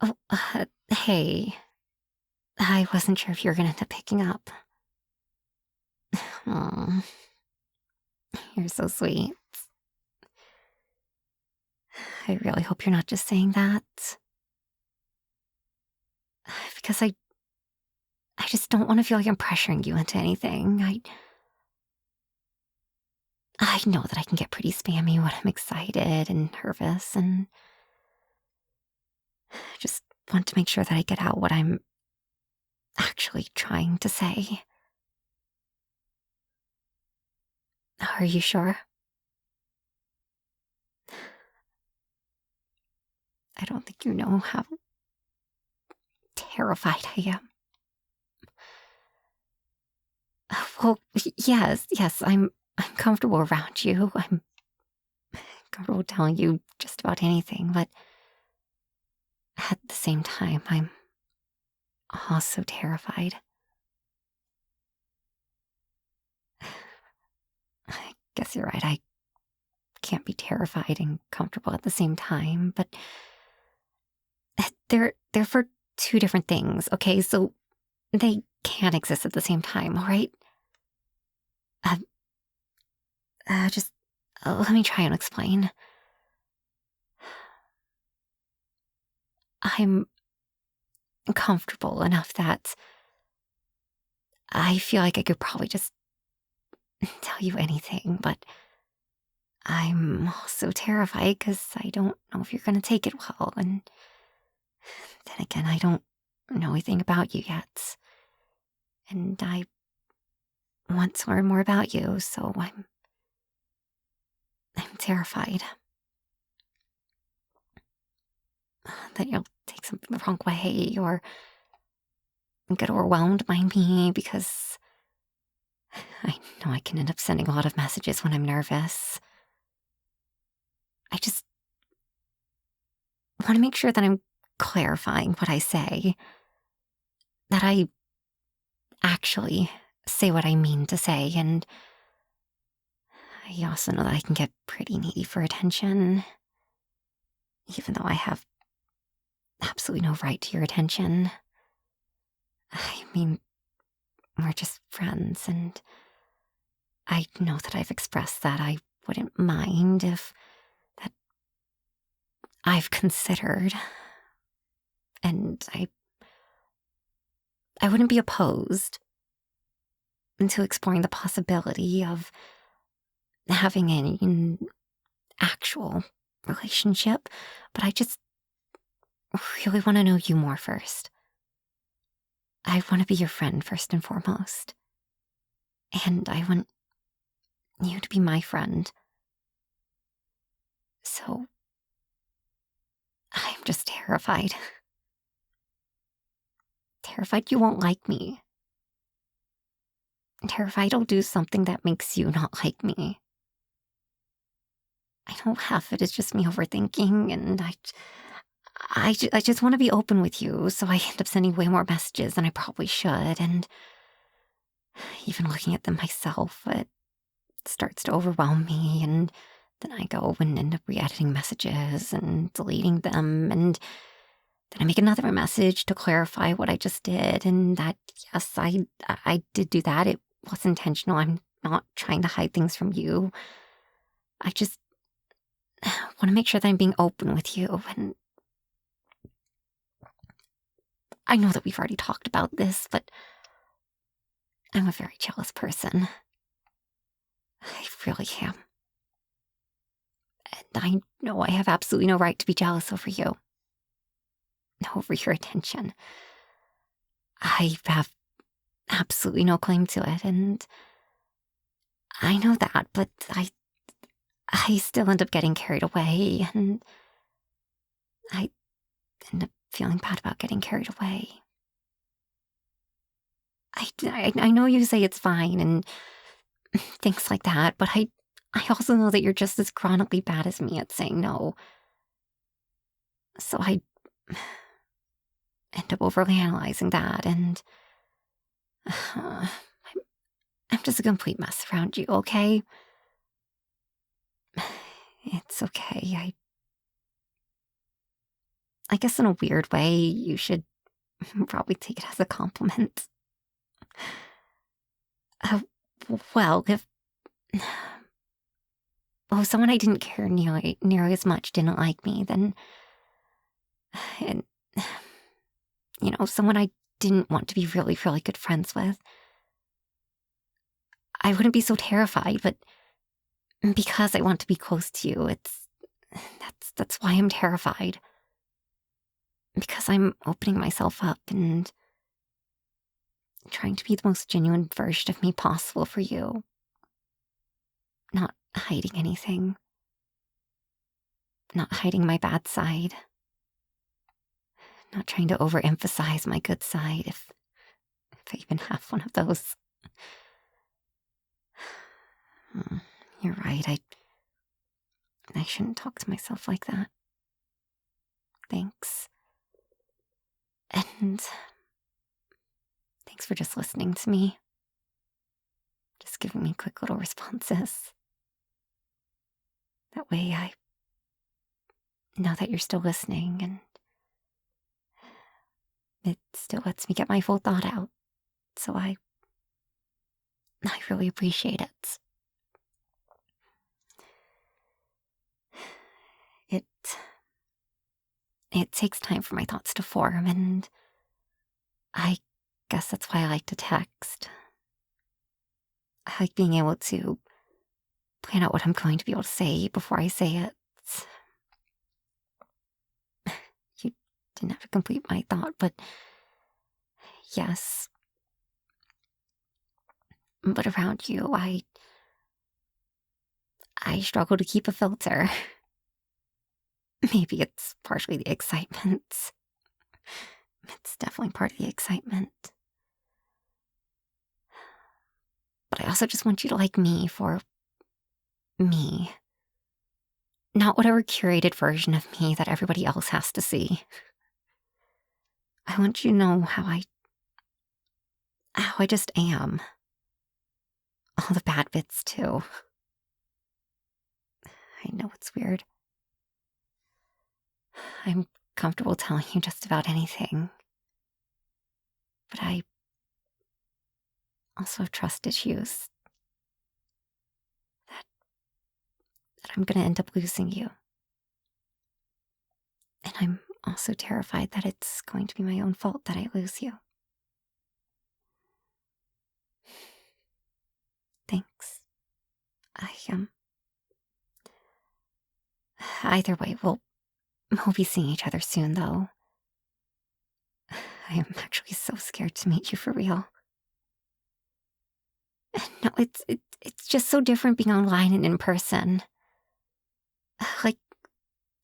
Oh, hey. I wasn't sure if you were gonna end up picking up. Oh, you're so sweet. I really hope you're not just saying that. Because I just don't want to feel like I'm pressuring you into anything. I know that I can get pretty spammy when I'm excited and nervous, and I just want to make sure that I get out what I'm actually trying to say. Are you sure? I don't think you know how terrified I am. Well, yes, I'm comfortable around you. I'm comfortable telling you just about anything, but at the same time, I'm also terrified. I guess you're right. I can't be terrified and comfortable at the same time, but they're for two different things, okay? So they can't exist at the same time, all right? Uh, just let me try and explain. I'm comfortable enough that I feel like I could probably just tell you anything, but I'm also terrified because I don't know if you're going to take it well. And then again, I don't know anything about you yet. And I want to learn more about you, so I'm terrified that you'll take something the wrong way or get overwhelmed by me because I know I can end up sending a lot of messages when I'm nervous. I just want to make sure that I'm clarifying what I say, that I actually say what I mean to say, and I also know that I can get pretty needy for attention, even though I have absolutely no right to your attention. I mean, we're just friends, and I know that I've expressed that I wouldn't mind if that I've considered, and I wouldn't be opposed to exploring the possibility of having an actual relationship, but I just really want to know you more first. I want to be your friend first and foremost. And I want you to be my friend. So I'm just terrified. Terrified you won't like me. Terrified I'll do something that makes you not like me. I know half of it is just me overthinking, and I just want to be open with you, so I end up sending way more messages than I probably should, and even looking at them myself, it starts to overwhelm me, and then I go and end up re-editing messages and deleting them, and then I make another message to clarify what I just did, and that, yes, I did do that. It was intentional. I'm not trying to hide things from you. I just want to make sure that I'm being open with you, and I know that we've already talked about this, but I'm a very jealous person. I really am. And I know I have absolutely no right to be jealous over you, over your attention. I have absolutely no claim to it, and I know that, but I still end up getting carried away, and I end up feeling bad about getting carried away. I know you say it's fine and things like that, but I also know that you're just as chronically bad as me at saying no. So I end up overanalyzing that, and I'm just a complete mess around you, okay? It's okay. I guess in a weird way, you should probably take it as a compliment. Well, if someone I didn't care nearly as much didn't like me, then, and someone I didn't want to be really, really good friends with, I wouldn't be so terrified. But because I want to be close to you, that's why I'm terrified. Because I'm opening myself up and trying to be the most genuine version of me possible for you. Not hiding anything. Not hiding my bad side. Not trying to overemphasize my good side, if I even have one of those. You're right, I shouldn't talk to myself like that. Thanks. And thanks for just listening to me. Just giving me quick little responses. That way I know that you're still listening, and it still lets me get my full thought out. So I really appreciate it. It takes time for my thoughts to form, and I guess that's why I like to text. I like being able to plan out what I'm going to be able to say before I say it. You didn't have to complete my thought, but yes. But around you, I struggle to keep a filter. Maybe it's partially the excitement. It's definitely part of the excitement. But I also just want you to like me for me. Not whatever curated version of me that everybody else has to see. I want you to know how I just am. All the bad bits, too. I know it's weird. I'm comfortable telling you just about anything. But I also have trust issues. That I'm gonna end up losing you. And I'm also terrified that it's going to be my own fault that I lose you. Thanks. Either way, we'll be seeing each other soon, though. I am actually so scared to meet you for real. No, it's just so different being online and in person. Like,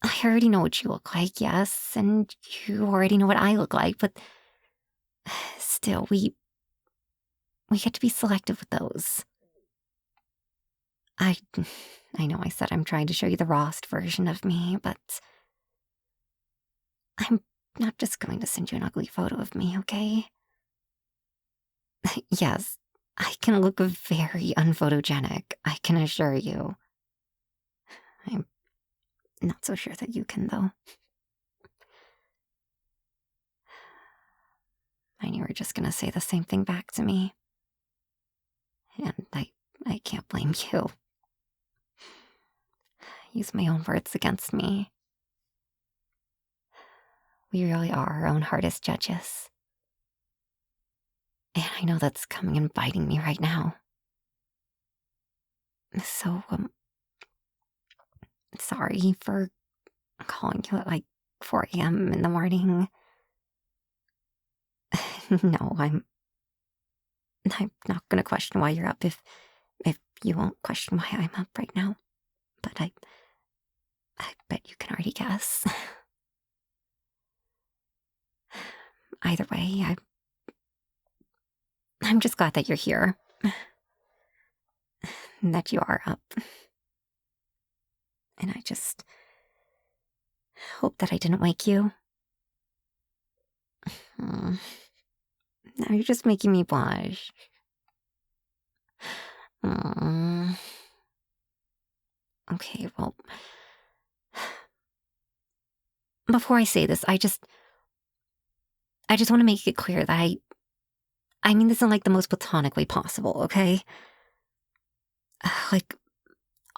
I already know what you look like, yes, and you already know what I look like, but still, we get to be selective with those. I know I said I'm trying to show you the rawest version of me, but I'm not just going to send you an ugly photo of me, okay? Yes, I can look very unphotogenic, I can assure you. I'm not so sure that you can, though. I knew you were just gonna say the same thing back to me. And I can't blame you. Use my own words against me. We really are our own hardest judges. And I know that's coming and biting me right now. So, sorry for calling you at like 4 a.m. in the morning. No, I'm not gonna question why you're up if you won't question why I'm up right now. But I bet you can already guess. Either way, I'm just glad that you're here. And that you are up. And I just hope that I didn't wake you. Now you're just making me blush. Okay, well, before I say this, I just want to make it clear that I mean this in like the most platonic way possible, okay? Like,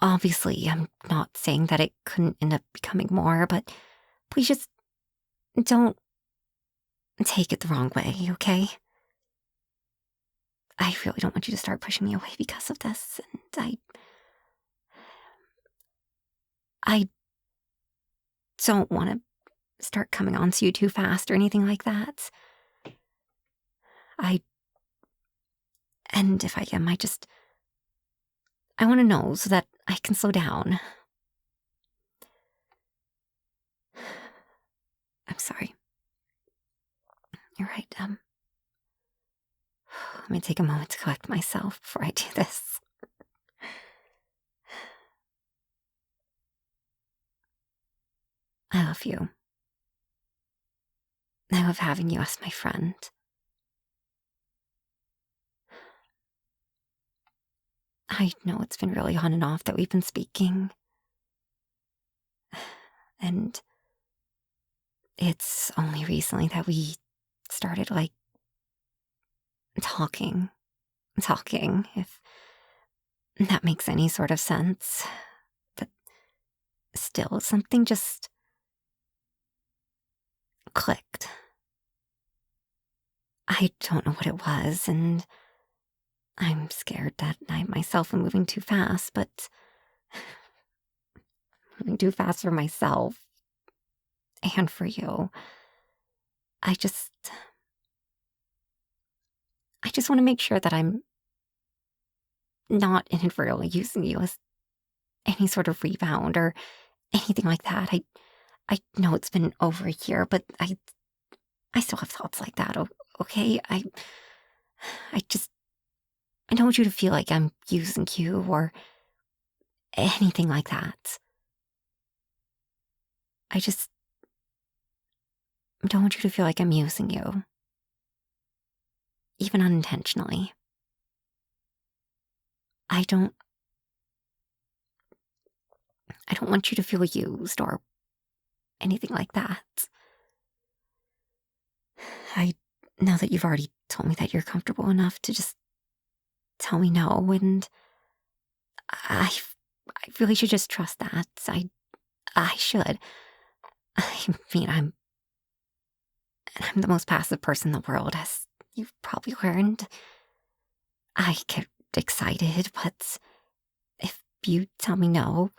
obviously, I'm not saying that it couldn't end up becoming more, but please just don't take it the wrong way, okay? I really don't want you to start pushing me away because of this, and I don't want to start coming on to you too fast or anything like that. And if I am, I want to know so that I can slow down. I'm sorry. You're right, let me take a moment to collect myself before I do this. I love you. I love having you as my friend. I know it's been really on and off that we've been speaking. And it's only recently that we started, like, talking, if that makes any sort of sense. But still, something just clicked. I don't know what it was, and I'm scared that I myself am moving too fast, but moving too fast for myself and for you. I just want to make sure that I'm not inadvertently using you as any sort of rebound or anything like that. I know it's been over a year, but I still have thoughts like that, okay? I don't want you to feel like I'm using you or anything like that. I don't want you to feel like I'm using you, even unintentionally. I don't want you to feel used or anything like that. I know that you've already told me that you're comfortable enough to just tell me no, and I really should just trust that. I should. I mean, I'm the most passive person in the world, as you've probably learned. I get excited, but if you tell me no,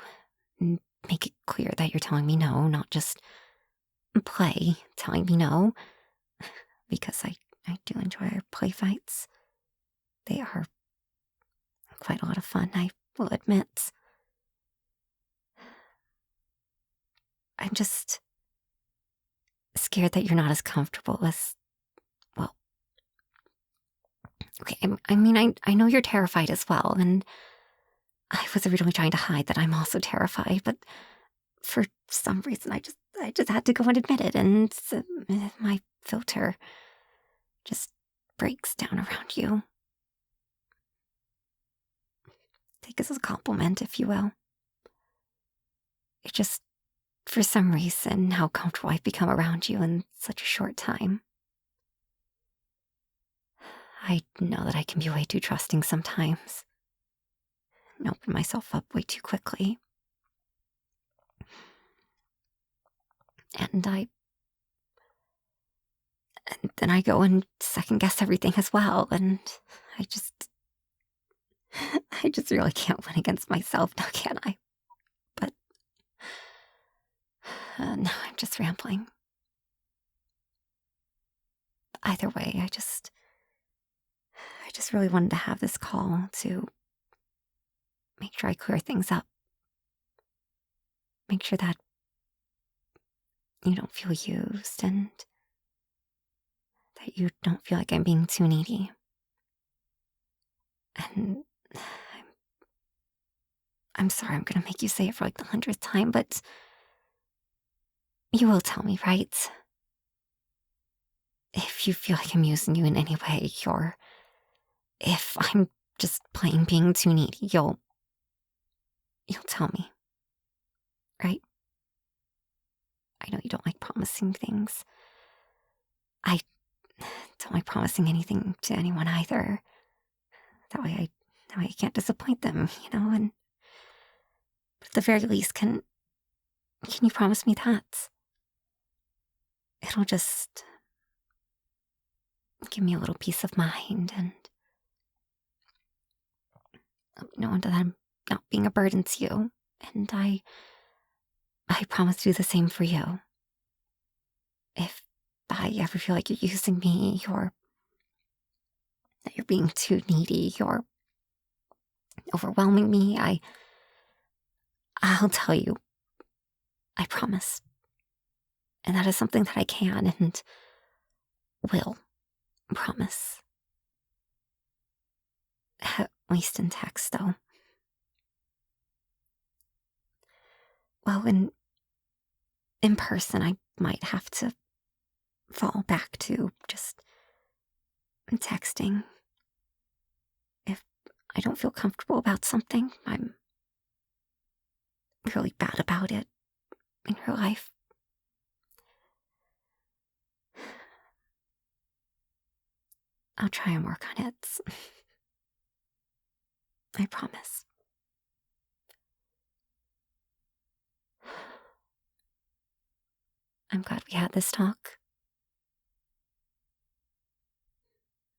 make it clear that you're telling me no, not just play telling me no, because I do enjoy our play fights. They are quite a lot of fun, I will admit. I'm just scared that you're not as comfortable as, well, okay, I mean, I know you're terrified as well, and I was originally trying to hide that I'm also terrified, but for some reason I just had to go and admit it, and my filter just breaks down around you. Take this as a compliment, if you will. It just, for some reason, how comfortable I've become around you in such a short time. I know that I can be way too trusting sometimes and open myself up way too quickly. And then I go and second guess everything as well, and I just really can't win against myself, now can I? But no, I'm just rambling. Either way, I just really wanted to have this call to make sure I clear things up. Make sure that you don't feel used and that you don't feel like I'm being too needy. And I'm sorry I'm gonna make you say it for like the 100th time, but you will tell me, right? If you feel like I'm using you in any way, or if I'm just plain being too needy, you'll tell me, right? I know you don't like promising things. I don't like promising anything to anyone either. That way I can't disappoint them, and at the very least, can you promise me that? It'll just give me a little peace of mind and knowing that I'm not being a burden to you. And I promise to do the same for you. If I ever feel like you're using me or that you're being too needy or overwhelming me, I'll tell you. I promise. And that is something that I can and will promise. At least in text, though. Well, in person, I might have to fall back to just texting. If I don't feel comfortable about something, I'm really bad about it in real life. I'll try and work on it. I promise. I'm glad we had this talk.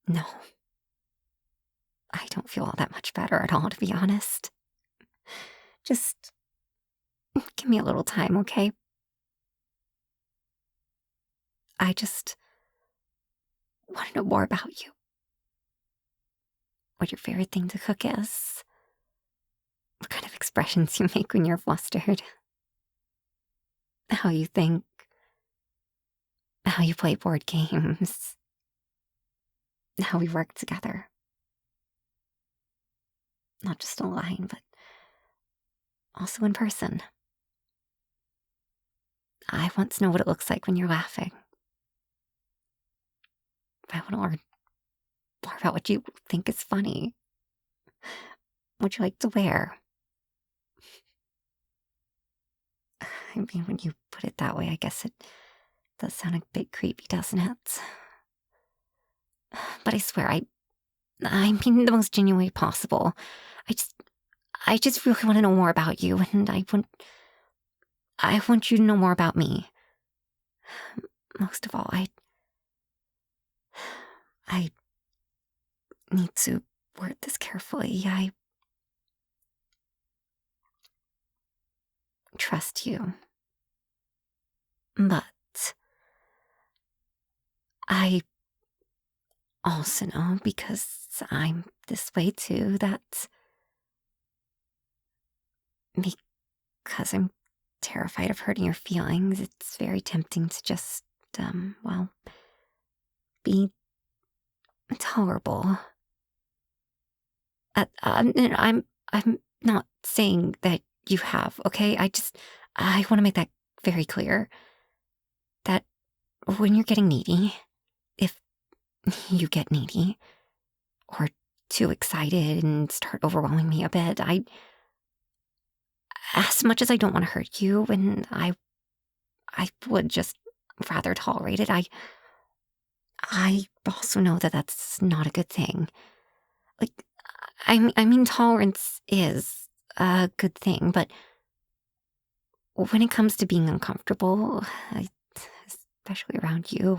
No. I don't feel all that much better at all, to be honest. Just give me a little time, okay? I just want to know more about you. What your favorite thing to cook is. What kind of expressions you make when you're flustered. How you think. How you play board games. How we work together. Not just online, but also in person. I want to know what it looks like when you're laughing. I want to learn more about what you think is funny. What you like to wear. I mean, when you put it that way, I guess it does sound a bit creepy, doesn't it? But I swear, I mean the most genuine way possible. I just really want to know more about you, and I want you to know more about me. Most of all, I need to word this carefully. I trust you. But I also know, because I'm this way too, that because I'm terrified of hurting your feelings, it's very tempting to just, be tolerable. I'm not saying that you have, okay? I want to make that very clear. That when you're getting needy, if you get needy, or too excited and start overwhelming me a bit, as much as I don't want to hurt you, and I would just rather tolerate it, I also know that that's not a good thing. Like, I mean, tolerance is a good thing, but when it comes to being uncomfortable, especially around you,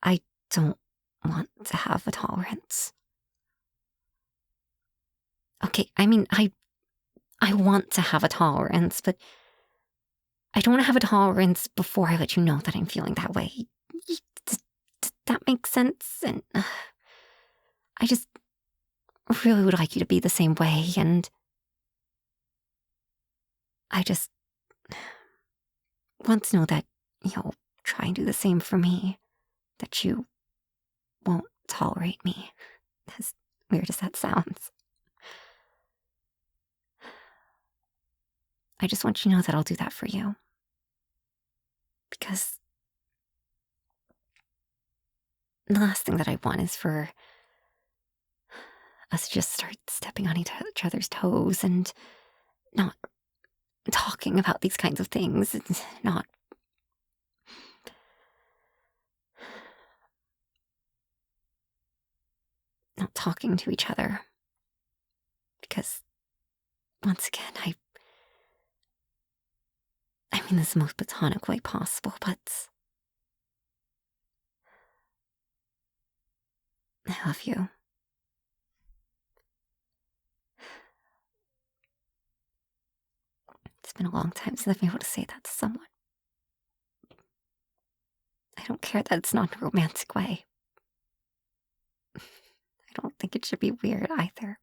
I don't want to have a tolerance. Okay, I mean, I want to have a tolerance, but I don't want to have a tolerance before I let you know that I'm feeling that way. Does that make sense? And I just really would like you to be the same way, and I just want to know that you'll try and do the same for me, that you won't tolerate me, as weird as that sounds. I just want you to know that I'll do that for you. Because the last thing that I want is for us to just start stepping on each other's toes and not talking about these kinds of things, and not talking to each other. Because, once again, I mean this the most platonic way possible, but I love you. It's been a long time since I've been able to say that to someone. I don't care that it's not in a romantic way. I don't think it should be weird either.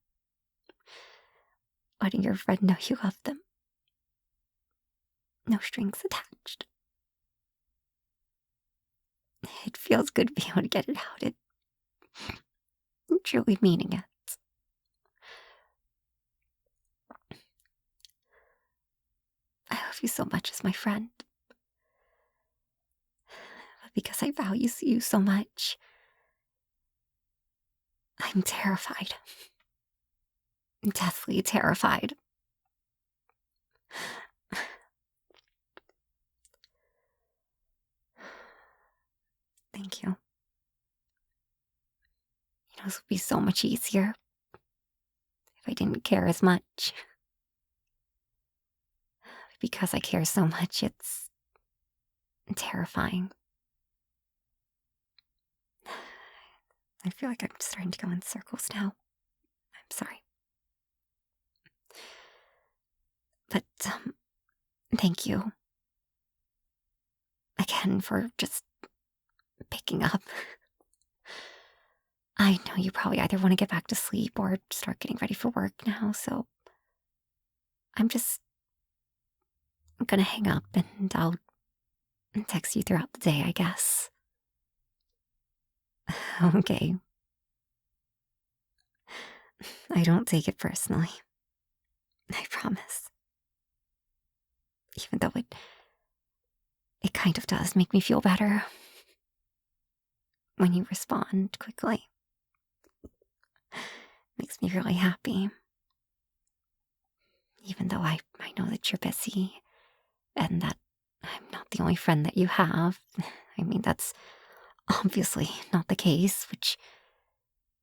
Letting your friend know you love them. No strings attached. It feels good to be able to get it out. I'm truly meaning it. I love you so much as my friend. But because I value you so much, I'm terrified. I'm deathly terrified. Thank you. This would be so much easier if I didn't care as much. Because I care so much, it's terrifying. I feel like I'm starting to go in circles now. I'm sorry. But, thank you. Again, for just picking up. I know you probably either want to get back to sleep or start getting ready for work now, so I'm just gonna hang up and I'll text you throughout the day, I guess. Okay. I don't take it personally. I promise. Even though it kind of does make me feel better when you respond quickly. Makes me really happy. Even though I know that you're busy and that I'm not the only friend that you have. I mean, that's obviously not the case, which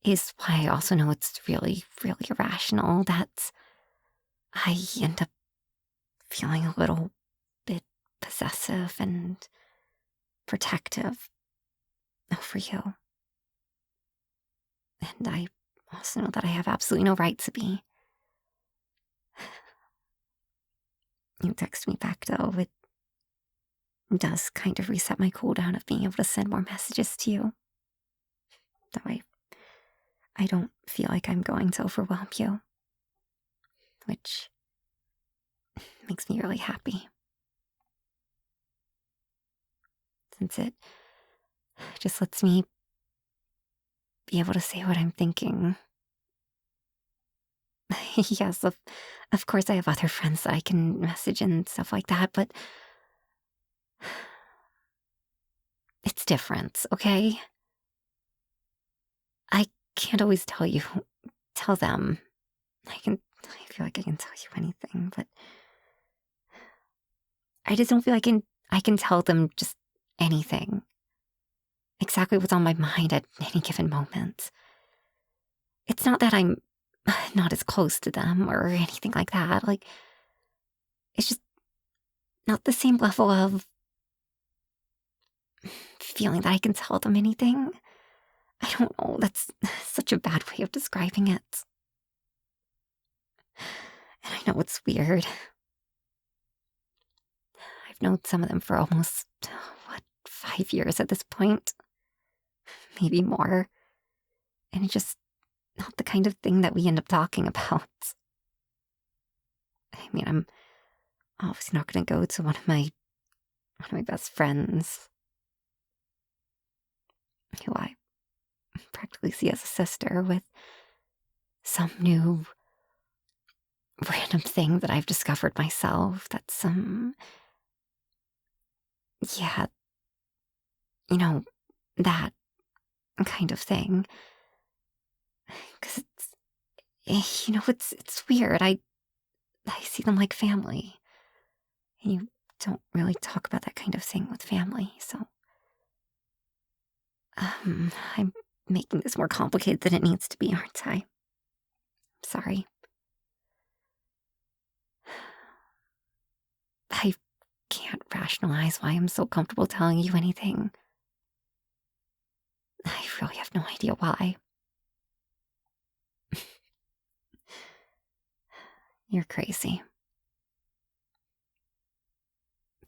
is why I also know it's really, really irrational that I end up feeling a little bit possessive and protective over you. And I also know that I have absolutely no right to be. You text me back, though. It does kind of reset my cooldown of being able to send more messages to you. That way, I don't feel like I'm going to overwhelm you. Which makes me really happy. Since it just lets me be able to say what I'm thinking. Yes, of course I have other friends that I can message and stuff like that, but it's different, okay? I can't always tell them. I feel like I can tell you anything, but I just don't feel like I can tell them just anything. Exactly what's on my mind at any given moment. It's not that I'm not as close to them or anything like that. Like, it's just not the same level of feeling that I can tell them anything. I don't know, that's such a bad way of describing it. And I know it's weird. I've known some of them for almost, 5 years at this point? Maybe more. And it's just not the kind of thing that we end up talking about. I mean, I'm obviously not going to go to one of my best friends, who I practically see as a sister, with some new random thing that I've discovered myself that's that kind of thing. Because it's weird. I see them like family. And you don't really talk about that kind of thing with family, so I'm making this more complicated than it needs to be, aren't I? Sorry. I can't rationalize why I'm so comfortable telling you anything. I really have no idea why. You're crazy.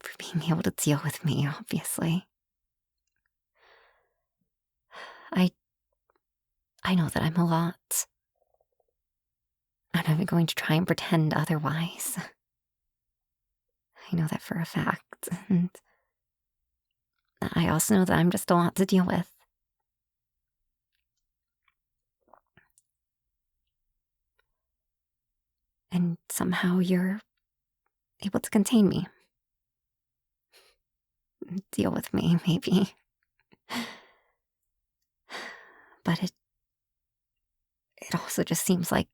For being able to deal with me, obviously. I know that I'm a lot. I'm not even going to try and pretend otherwise. I know that for a fact, and I also know that I'm just a lot to deal with. And somehow you're able to contain me. Deal with me, maybe. But it also just seems like,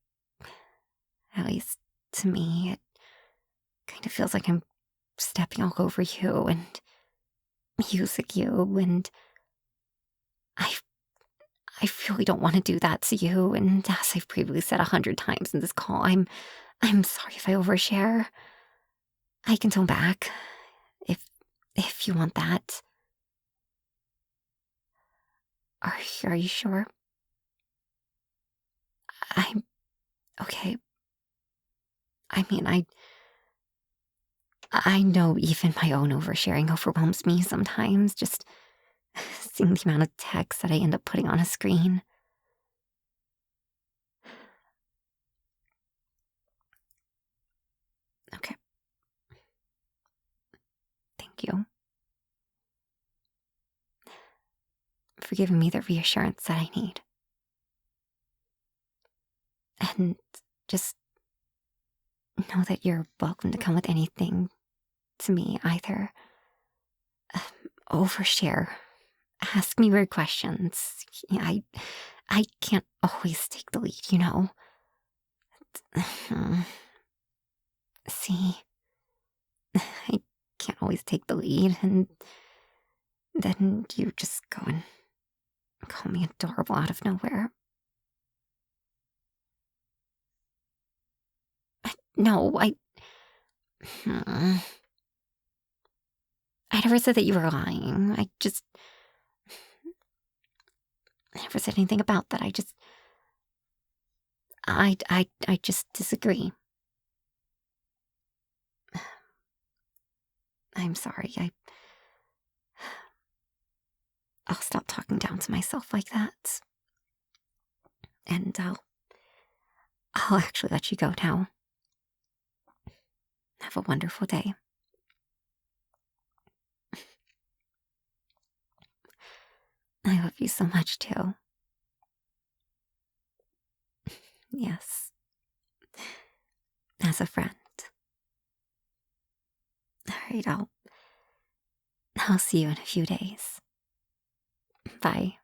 at least to me, it kind of feels like I'm stepping all over you and using you, and I really don't want to do that to you, and as I've previously said 100 times in this call, I'm sorry if I overshare. I can tone back, if you want that. Are you sure? I'm okay. I mean, I know even my own oversharing overwhelms me sometimes, just seeing the amount of text that I end up putting on a screen. Okay. Thank you for giving me the reassurance that I need. And just know that you're welcome to come with anything to me either. Overshare. Ask me weird questions. I can't always take the lead, you know. See, I can't always take the lead, and then you just go and call me adorable out of nowhere. I never said that you were lying. I never said anything about that. I just disagree. I'm sorry. I'll stop talking down to myself like that. And I'll actually let you go now. Have a wonderful day. I love you so much, too. Yes. As a friend. Alright, I'll see you in a few days. Bye.